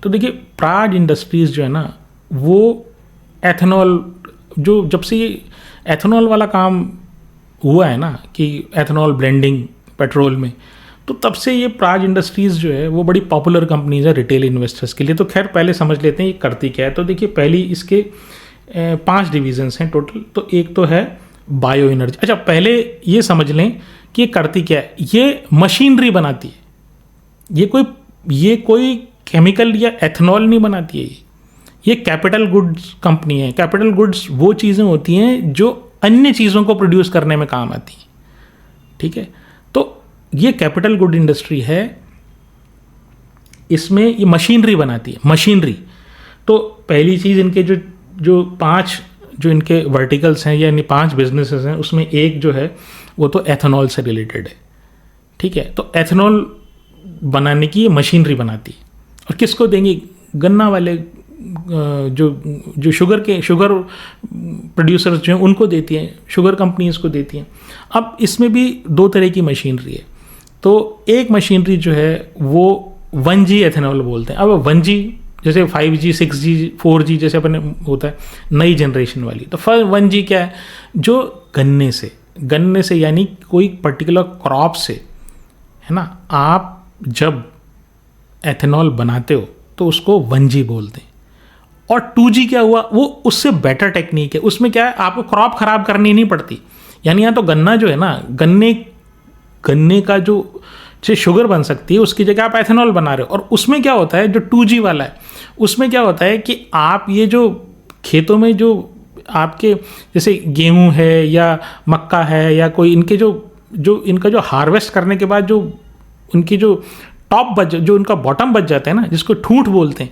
तो देखिए प्राज इंडस्ट्रीज़ जो है ना वो एथेनॉल, जो जब से ये एथेनॉल वाला काम हुआ है ना कि एथेनॉल ब्लेंडिंग पेट्रोल में, तो तब से ये प्राज इंडस्ट्रीज़ जो है वो बड़ी पॉपुलर कंपनीज है रिटेल इन्वेस्टर्स के लिए। तो खैर पहले समझ लेते हैं ये करती क्या है। तो देखिए पहली इसके 5 डिविजन्स हैं टोटल। तो एक तो है बायो एनर्जी। अच्छा पहले ये समझ लें कि ये करती क्या है। ये मशीनरी बनाती है, ये कोई केमिकल या एथेनॉल नहीं बनाती है। ये कैपिटल गुड्स कंपनी है। कैपिटल गुड्स वो चीज़ें होती हैं जो अन्य चीज़ों को प्रोड्यूस करने में काम आती हैं, ठीक है। तो ये कैपिटल गुड इंडस्ट्री है, इसमें ये मशीनरी बनाती है, मशीनरी। तो पहली चीज़ इनके जो 5 जो इनके वर्टिकल्स हैं यानी 5 बिजनेसेस हैं, उसमें एक जो है वो तो एथेनॉल से रिलेटेड है, ठीक है। तो एथेनॉल बनाने की ये मशीनरी बनाती है। और किसको देंगे? गन्ना वाले जो शुगर प्रोड्यूसर्स जो हैं उनको देती हैं, शुगर कंपनीज को देती हैं। अब इसमें भी 2 तरह की मशीनरी है। तो एक मशीनरी जो है वो 1G एथेनॉल बोलते हैं। अब 1G जैसे 5G 6G 4G जैसे अपने होता है नई जनरेशन वाली। तो 1G क्या है? जो गन्ने से यानी कोई पर्टिकुलर क्रॉप से, है ना, आप जब एथेनॉल बनाते हो तो उसको 1G बोलते हैं। और 2G क्या हुआ? वो उससे बेटर टेक्निक है। उसमें क्या है, आपको क्रॉप खराब करनी नहीं पड़ती। यानी यहाँ तो गन्ना जो है ना, गन्ने का जो शुगर बन सकती है उसकी जगह आप एथेनॉल बना रहे हो। और उसमें क्या होता है, जो 2G वाला है उसमें क्या होता है कि आप ये जो खेतों में जो आपके जैसे गेहूं है या मक्का है या कोई इनके जो इनका जो हार्वेस्ट करने के बाद जो उनकी जो टॉप जो उनका बॉटम बच जाता है ना, जिसको ठूंठ बोलते हैं,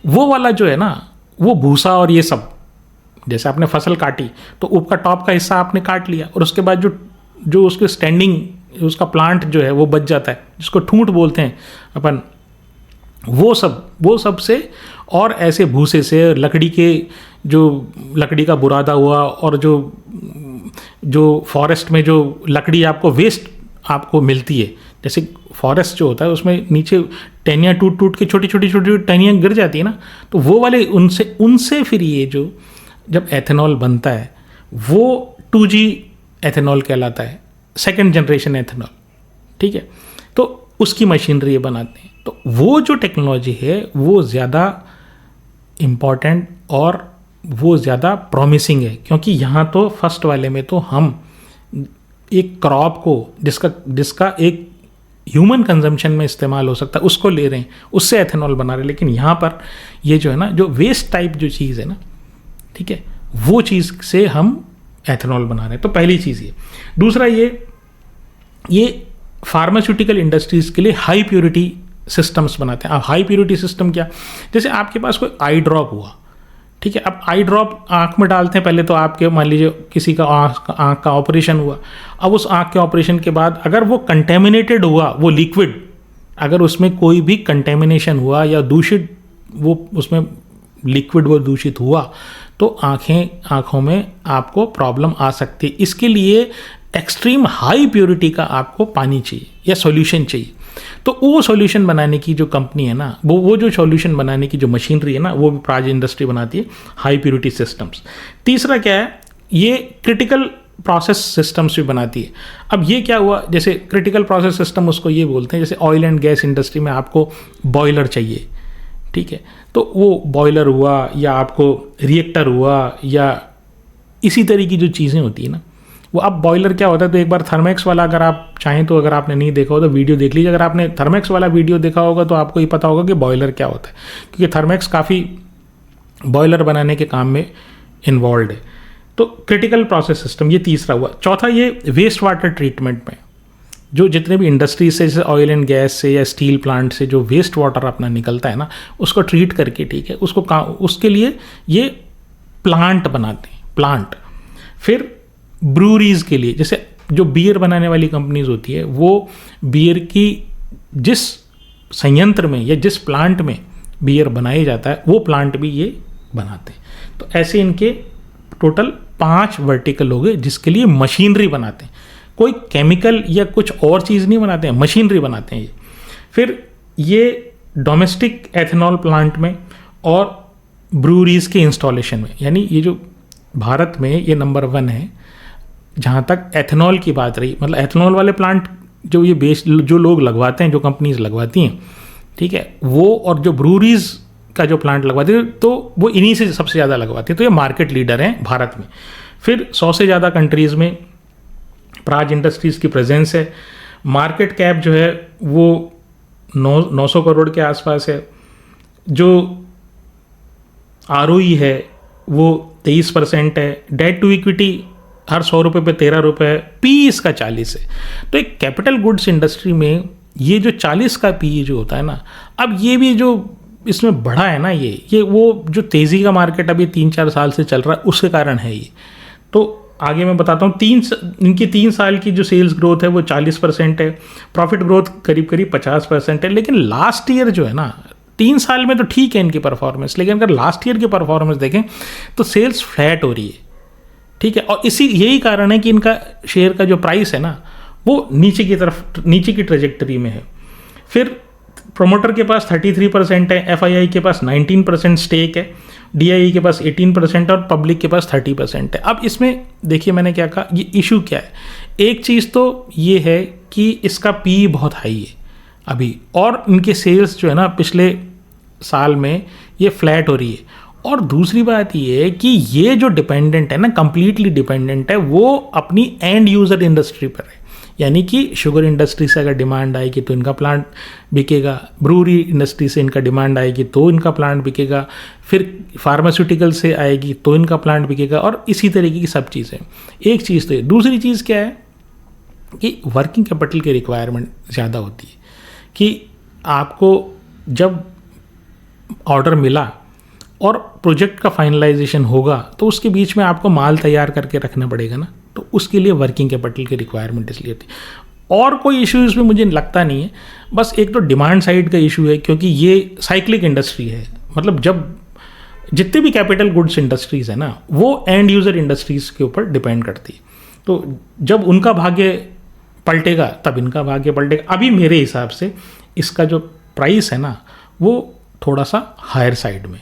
वो वाला जो है ना, वो भूसा और ये सब, जैसे आपने फसल काटी तो ऊपर का टॉप का हिस्सा आपने काट लिया और उसके बाद जो उसके स्टैंडिंग उसका प्लांट जो है वो बच जाता है, जिसको ठूंठ बोलते हैं अपन, वो सब से और ऐसे भूसे से लकड़ी का बुरादा हुआ और जो फॉरेस्ट में जो लकड़ी आपको वेस्ट आपको मिलती है, जैसे फॉरेस्ट जो होता है उसमें नीचे टहनियाँ टूट के छोटी टहनियाँ गिर जाती है ना, तो वो वाले उनसे फिर ये जो जब एथेनॉल बनता है वो 2G एथेनॉल कहलाता है, 2nd जनरेशन एथेनॉल, ठीक है। तो उसकी मशीनरी ये बनाते हैं। तो वो जो टेक्नोलॉजी है वो ज़्यादा इम्पॉर्टेंट और वो ज़्यादा प्रॉमिसिंग है, क्योंकि यहाँ तो फर्स्ट वाले में तो हम एक क्रॉप को जिसका एक ह्यूमन कंजम्पशन में इस्तेमाल हो सकता है उसको ले रहे हैं, उससे एथेनॉल बना रहे हैं। लेकिन यहाँ पर ये जो है ना, जो वेस्ट टाइप जो चीज़ है ना, ठीक है, वो चीज़ से हम एथेनॉल बना रहे हैं। तो पहली चीज़ ये। दूसरा ये फार्मास्यूटिकल इंडस्ट्रीज़ के लिए हाई प्योरिटी सिस्टम्स बनाते हैं। अब हाई प्योरिटी सिस्टम क्या? जैसे आपके पास कोई आई ड्रॉप हुआ, ठीक है, अब आई ड्रॉप आँख में डालते हैं पहले, तो आपके मान लीजिए किसी का आँख का ऑपरेशन हुआ। अब उस आँख के ऑपरेशन के बाद अगर वो कंटेमिनेटेड हुआ, वो लिक्विड, अगर उसमें कोई भी कंटेमिनेशन हुआ या दूषित वो उसमें लिक्विड वो दूषित हुआ, तो आँखों में आपको प्रॉब्लम आ सकती है। इसके लिए एक्सट्रीम हाई प्योरिटी का आपको पानी चाहिए या सॉल्यूशन चाहिए। तो वो सॉल्यूशन बनाने की जो कंपनी है ना, वो जो सॉल्यूशन बनाने की जो मशीनरी है ना, वो भी प्राज इंडस्ट्री बनाती है, हाई प्योरिटी सिस्टम्स। तीसरा क्या है, ये क्रिटिकल प्रोसेस सिस्टम्स भी बनाती है। अब ये क्या हुआ, जैसे क्रिटिकल प्रोसेस सिस्टम उसको ये बोलते हैं, जैसे ऑयल एंड गैस इंडस्ट्री में आपको बॉयलर चाहिए, ठीक है, तो वो बॉयलर हुआ या आपको रिएक्टर हुआ या इसी तरह की जो चीज़ें होती है ना, वो अब बॉयलर क्या होता है, तो एक बार थर्मेक्स वाला अगर आप चाहें तो, अगर आपने नहीं देखा हो तो वीडियो देख लीजिए। अगर आपने थर्मेक्स वाला वीडियो देखा होगा तो आपको ये पता होगा कि बॉयलर क्या होता है, क्योंकि थर्मेक्स काफ़ी बॉयलर बनाने के काम में इन्वॉल्व है। तो क्रिटिकल प्रोसेस सिस्टम ये तीसरा हुआ। चौथा ये वेस्ट वाटर ट्रीटमेंट में जो जितने भी इंडस्ट्री से, जैसे ऑयल एंड गैस से या स्टील प्लांट से जो वेस्ट वाटर अपना निकलता है ना, उसको ट्रीट करके, ठीक है, उसके लिए ये प्लांट बनाते हैं, प्लांट। फिर ब्रूरीज के लिए, जैसे जो बियर बनाने वाली कंपनीज होती है, वो बियर की जिस संयंत्र में या जिस प्लांट में बियर बनाया जाता है वो प्लांट भी ये बनाते हैं। तो ऐसे इनके टोटल 5 वर्टिकल हो गए जिसके लिए मशीनरी बनाते हैं। कोई केमिकल या कुछ और चीज़ नहीं बनाते हैं, मशीनरी बनाते हैं ये। फिर ये डोमेस्टिक एथेनॉल प्लांट में और ब्रूरीज के इंस्टॉलेशन में। यानी ये जो भारत में ये नंबर 1 है जहाँ तक एथेनॉल की बात रही। मतलब एथेनॉल वाले प्लांट जो ये जो लोग लगवाते हैं, जो कंपनीज लगवाती हैं, ठीक है, वो और जो ब्रूरीज का जो प्लांट लगवाते हैं तो वो इन्हीं से सबसे ज़्यादा लगवाते हैं। तो ये मार्केट लीडर हैं भारत में। फिर 100 से ज़्यादा कंट्रीज़ में प्राज इंडस्ट्रीज़ की प्रेजेंस है। मार्केट कैप जो है वो 900 करोड़ के आसपास है। जो ROE है वो 23% है। डेट टू इक्विटी हर 100 रुपये पे 13 रुपये है। पी इसका 40 है। तो एक कैपिटल गुड्स इंडस्ट्री में ये जो 40 का पी जो होता है ना, अब ये भी जो इसमें बढ़ा है ना, ये वो जो तेज़ी का मार्केट अभी 3-4 साल से चल रहा है उसके कारण है ये। तो आगे मैं बताता हूँ। इनकी 3 साल की जो सेल्स ग्रोथ है वो 40% है। प्रॉफिट ग्रोथ करीब करीब 50% है। लेकिन लास्ट ईयर जो है ना, 3 साल में तो ठीक है इनकी परफॉर्मेंस, लेकिन अगर लास्ट ईयर की परफॉर्मेंस देखें तो सेल्स फ्लैट हो रही है, ठीक है। और यही कारण है कि इनका शेयर का जो प्राइस है ना वो नीचे की ट्रेजेक्टरी में है। फिर प्रोमोटर के पास 33% है, FII के पास 19% स्टेक है, DII के पास 18% और पब्लिक के पास 30% है। अब इसमें देखिए मैंने क्या कहा, ये इशू क्या है। एक चीज़ तो ये है कि इसका पी बहुत हाई है अभी, और इनके सेल्स जो है ना पिछले साल में ये फ्लैट हो रही है। और दूसरी बात ये है कि ये जो डिपेंडेंट है ना, कंप्लीटली डिपेंडेंट है, वो अपनी एंड यूज़र इंडस्ट्री पर है। यानी कि शुगर इंडस्ट्री से अगर डिमांड आएगी तो इनका प्लांट बिकेगा, ब्रूरी इंडस्ट्री से इनका डिमांड आएगी तो इनका प्लांट बिकेगा, फिर फार्मास्यूटिकल से आएगी तो इनका प्लांट बिकेगा, और इसी तरीके की सब चीज़ें। एक चीज़ तो ये। दूसरी चीज़ क्या है कि वर्किंग कैपिटल की रिक्वायरमेंट ज़्यादा होती है, कि आपको जब ऑर्डर मिला और प्रोजेक्ट का फाइनलाइजेशन होगा तो उसके बीच में आपको माल तैयार करके रखना पड़ेगा ना, तो उसके लिए वर्किंग कैपिटल की रिक्वायरमेंट इसलिए होती है। और कोई इशू इसमें मुझे लगता नहीं है। बस एक तो डिमांड साइड का इशू है, क्योंकि ये साइक्लिक इंडस्ट्री है। मतलब जब जितने भी कैपिटल गुड्स इंडस्ट्रीज़ है ना, वो एंड यूज़र इंडस्ट्रीज़ के ऊपर डिपेंड करती है। तो जब उनका भाग्य पलटेगा तब इनका भाग्य पलटेगा। अभी मेरे हिसाब से इसका जो प्राइस है ना वो थोड़ा सा हायर साइड में।